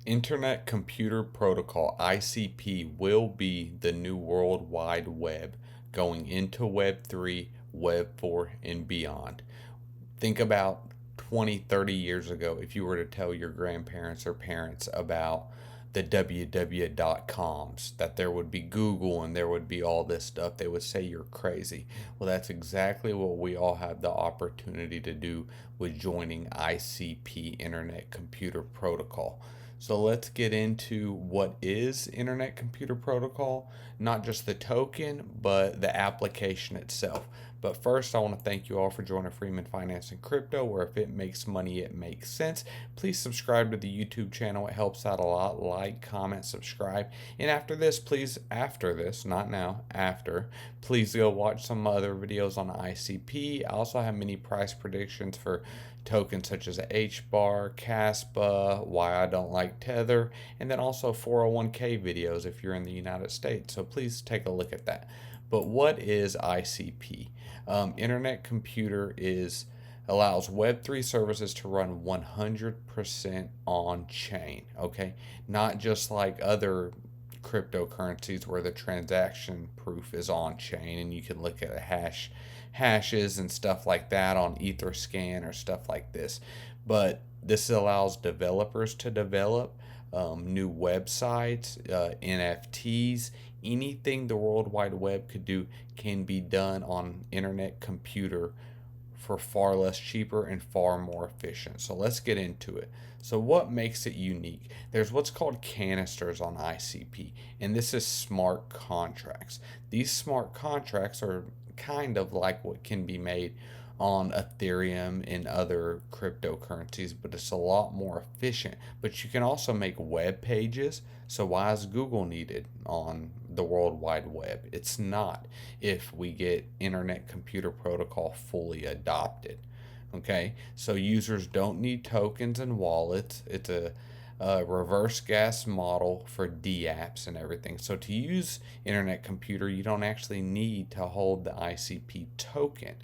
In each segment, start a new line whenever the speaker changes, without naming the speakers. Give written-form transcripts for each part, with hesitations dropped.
Internet Computer Protocol (ICP) will be the new World Wide Web going into Web 3, Web 4, and beyond. Think about 20, 30 years ago if you were to tell your grandparents or parents about the www.coms, that there would be Google and there would be all this stuff, they would say you're crazy. Well, that's exactly what we all have the opportunity to do with joining ICP, Internet Computer Protocol. So let's get into what is Internet Computer Protocol, not just the token, but the application itself. But first, I want to thank you all for joining Freeman Finance and Crypto, where if it makes money, it makes sense. Please subscribe to the YouTube channel. It helps out a lot. Like, comment, subscribe. And after this, not now, after, please go watch some other videos on ICP. I also have many price predictions for tokens such as HBAR, CASPA, why I don't like Tether, and then also 401k videos if you're in the United States. So please take a look at that. But what is ICP? Internet Computer is allows Web3 services to run 100% on chain. Okay, not just like other cryptocurrencies where the transaction proof is on chain and you can look at hashes and stuff like that on Etherscan or stuff like this. But this allows developers to develop new websites, NFTs, anything the World Wide Web could do can be done on Internet Computer for far less cheaper and far more efficient. So let's get into it. So what makes it unique? There's what's called canisters on ICP, and this is smart contracts. These smart contracts are kind of like what can be made on Ethereum and other cryptocurrencies, but it's a lot more efficient. But you can also make web pages. So why is Google needed on the World Wide Web? It's not if we get Internet Computer Protocol fully adopted. Okay, so users don't need tokens and wallets. It's a reverse gas model for DApps and everything. So to use Internet Computer, you don't actually need to hold the ICP token.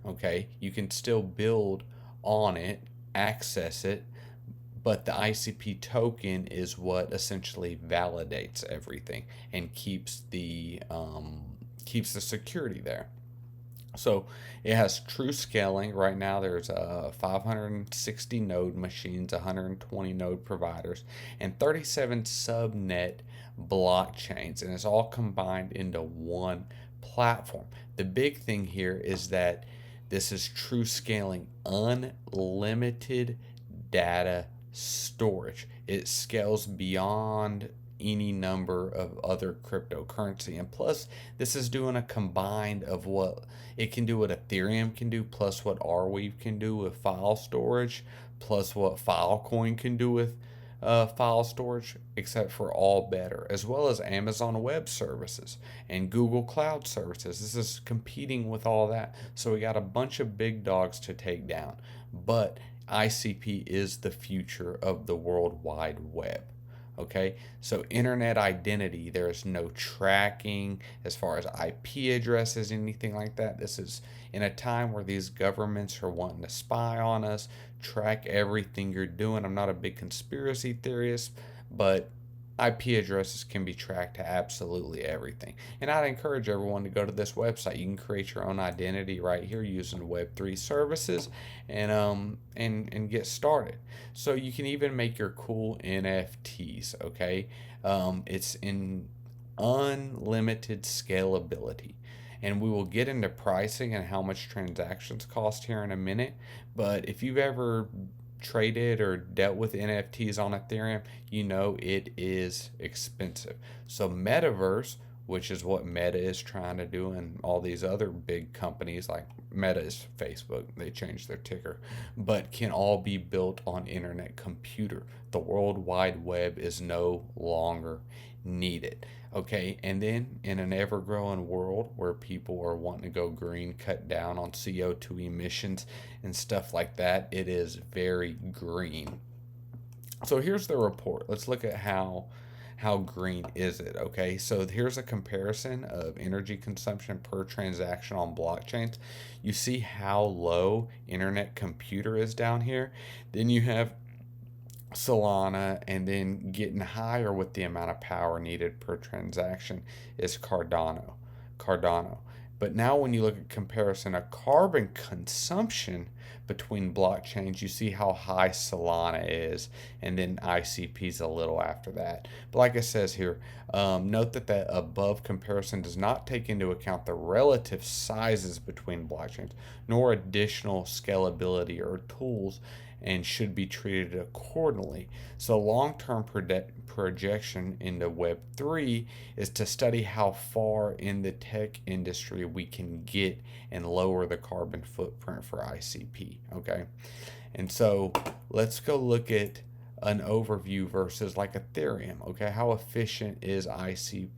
Okay, you can still build on it, access it, but the ICP token is what essentially validates everything and keeps the security there. So it has true scaling. Right now, there's 560 node machines, 120 node providers, and 37 subnet blockchains, and it's all combined into one platform. The big thing here is that this is true scaling, unlimited data storage. It scales beyond any number of other cryptocurrency, and plus this is doing a combined of what it can do, what Ethereum can do, plus what Arweave can do with file storage, plus what Filecoin can do with file storage, except for all better, as well as Amazon Web Services and Google Cloud Services. This is competing with all that. So we got a bunch of big dogs to take down. But ICP is the future of the World Wide Web. Okay, so internet identity, there is no tracking as far as IP addresses, anything like that. This is in a time where these governments are wanting to spy on us, track everything you're doing. I'm not a big conspiracy theorist, but IP addresses can be tracked to absolutely everything. And I'd encourage everyone to go to this website. You can create your own identity right here using Web3 services and get started. So you can even make your cool NFTs, okay? It's in unlimited scalability. And we will get into pricing and how much transactions cost here in a minute. But if you've ever traded or dealt with NFTs on Ethereum, you know it is expensive. So Metaverse, which is what Meta is trying to do, and all these other big companies like Meta is Facebook, they changed their ticker, but can all be built on Internet Computer. The World Wide Web is no longer needed. Okay, and then in an ever growing world where people are wanting to go green, cut down on CO2 emissions and stuff like that, it is very green. So here's the report. Let's look at how green is it, okay? So here's a comparison of energy consumption per transaction on blockchains. You see how low Internet Computer is down here. Then you have Solana, and then getting higher with the amount of power needed per transaction is Cardano. But now when you look at comparison of carbon consumption between blockchains, you see how high Solana is, and then ICP is a little after that. But like it says here, note that the above comparison does not take into account the relative sizes between blockchains, nor additional scalability or tools, and should be treated accordingly. So, long term projection into Web3 is to study how far in the tech industry we can get and lower the carbon footprint for ICP. Okay, and so let's go look at an overview versus like Ethereum. Okay, how efficient is ICP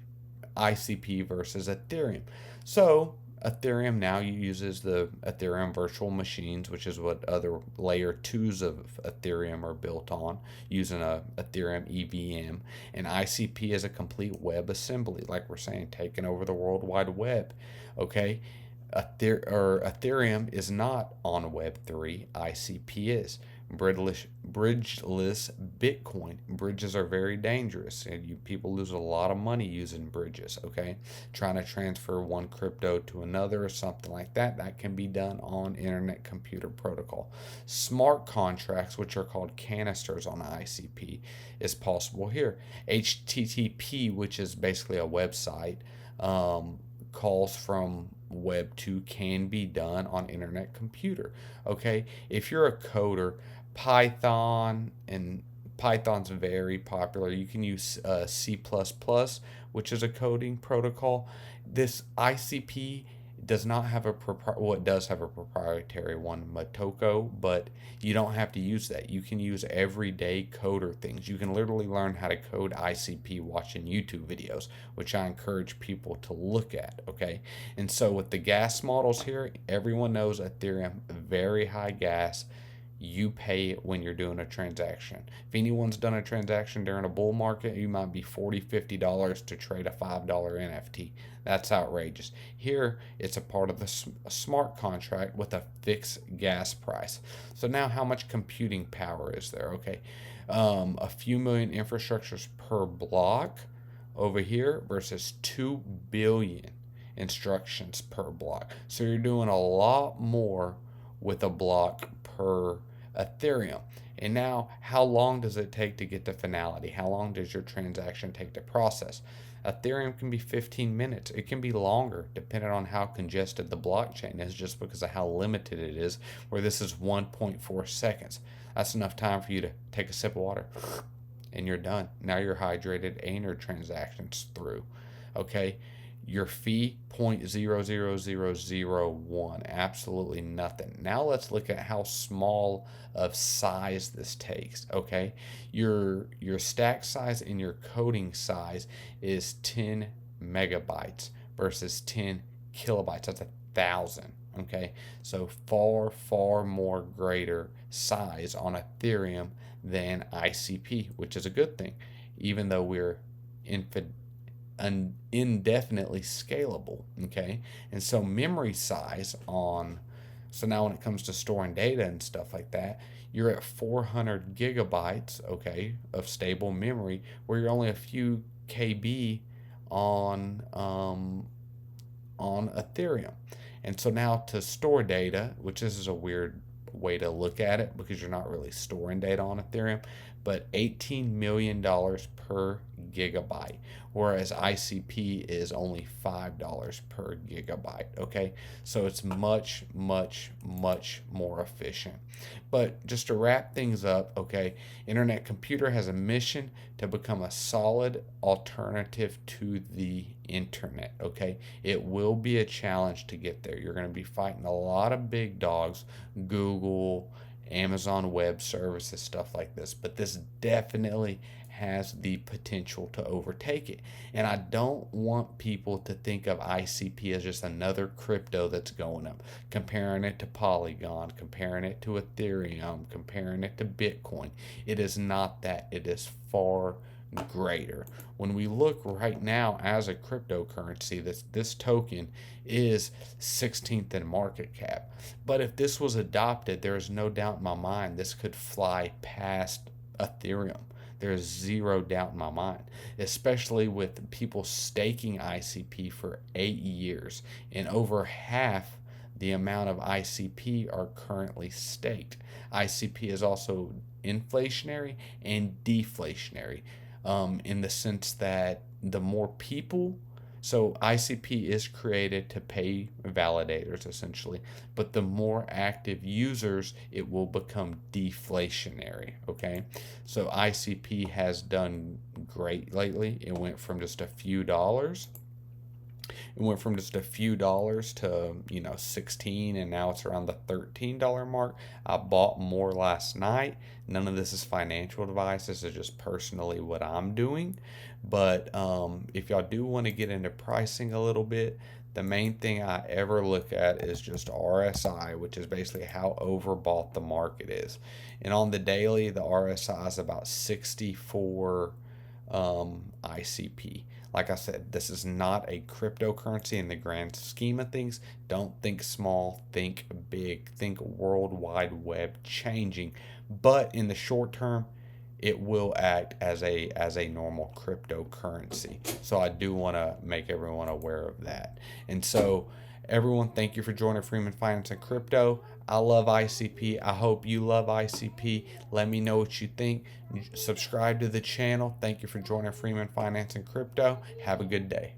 versus Ethereum? So Ethereum now uses the Ethereum virtual machines, which is what other layer twos of Ethereum are built on, using a Ethereum EVM. And ICP is a complete web assembly, like we're saying, taking over the World Wide Web. Okay, Ethereum is not on Web3. ICP is. Bridgeless Bitcoin. Bridges are very dangerous, and people lose a lot of money using bridges. Okay, trying to transfer one crypto to another or something like that. That can be done on Internet Computer Protocol. Smart contracts, which are called canisters on ICP, is possible here. HTTP, which is basically a website, calls from Web 2 can be done on Internet Computer. Okay, if you're a coder, Python and Python's very popular. You can use C++, which is a coding protocol. This ICP does not have a well, it does have a proprietary one, Motoko, but you don't have to use that. You can use everyday coder things. You can literally learn how to code ICP watching YouTube videos, which I encourage people to look at. Okay, and so with the gas models here, everyone knows Ethereum, very high gas. You pay it when you're doing a transaction. If anyone's done a transaction during a bull market, you might be $40, $50 to trade a $5 NFT. That's outrageous. Here, it's a part of the smart contract with a fixed gas price. So now how much computing power is there? Okay, a few million infrastructures per block over here versus 2 billion instructions per block. So you're doing a lot more with a block per Ethereum. And now, how long does it take to get to finality? How long does your transaction take to process? Ethereum can be 15 minutes. It can be longer, depending on how congested the blockchain is, just because of how limited it is, where this is 1.4 seconds. That's enough time for you to take a sip of water, and you're done. Now you're hydrated and your transaction's through. Okay, your fee 0.00001, absolutely nothing. Now let's look at how small of size this takes. Okay, your stack size and your coding size is 10 megabytes versus 10 kilobytes. That's 1,000. Okay, so far more greater size on Ethereum than ICP, which is a good thing, even though we're indefinitely scalable. Okay, and so memory size on, so now when it comes to storing data and stuff like that, you're at 400 gigabytes, okay, of stable memory, where you're only a few KB on Ethereum. And so now to store data, which this is a weird way to look at it because you're not really storing data on Ethereum, but $18 million per gigabyte, whereas ICP is only $5 per gigabyte. Okay, so it's much, much, much more efficient. But just to wrap things up, okay, Internet Computer has a mission to become a solid alternative to the internet. Okay, it will be a challenge to get there. You're going to be fighting a lot of big dogs, Google, Amazon Web Services, stuff like this. But this definitely has the potential to overtake it. And I don't want people to think of ICP as just another crypto that's going up, comparing it to Polygon, comparing it to Ethereum, comparing it to Bitcoin. It is not that. It is far greater. When we look right now as a cryptocurrency, this token is 16th in market cap. But if this was adopted, there is no doubt in my mind this could fly past Ethereum. There's zero doubt in my mind, especially with people staking ICP for 8 years, and over half the amount of ICP are currently staked. ICP is also inflationary and deflationary, in the sense that the more people, so ICP is created to pay validators essentially, but the more active users, it will become deflationary. Okay, so ICP has done great lately. It went from just a few dollars to 16, and now it's around the $13 mark. I bought more last night. None of this is financial advice. This is just personally what I'm doing. But if y'all do want to get into pricing a little bit, the main thing I ever look at is just RSI, which is basically how overbought the market is. And on the daily, the RSI is about 64 ICP. Like I said, this is not a cryptocurrency in the grand scheme of things. Don't think small, think big, think World Wide Web changing. But in the short term, it will act as a normal cryptocurrency. So I do want to make everyone aware of that. And so everyone, thank you for joining Freeman Finance and Crypto. I love ICP. I hope you love ICP. Let me know what you think. Subscribe to the channel. Thank you for joining Freeman Finance and Crypto. Have a good day.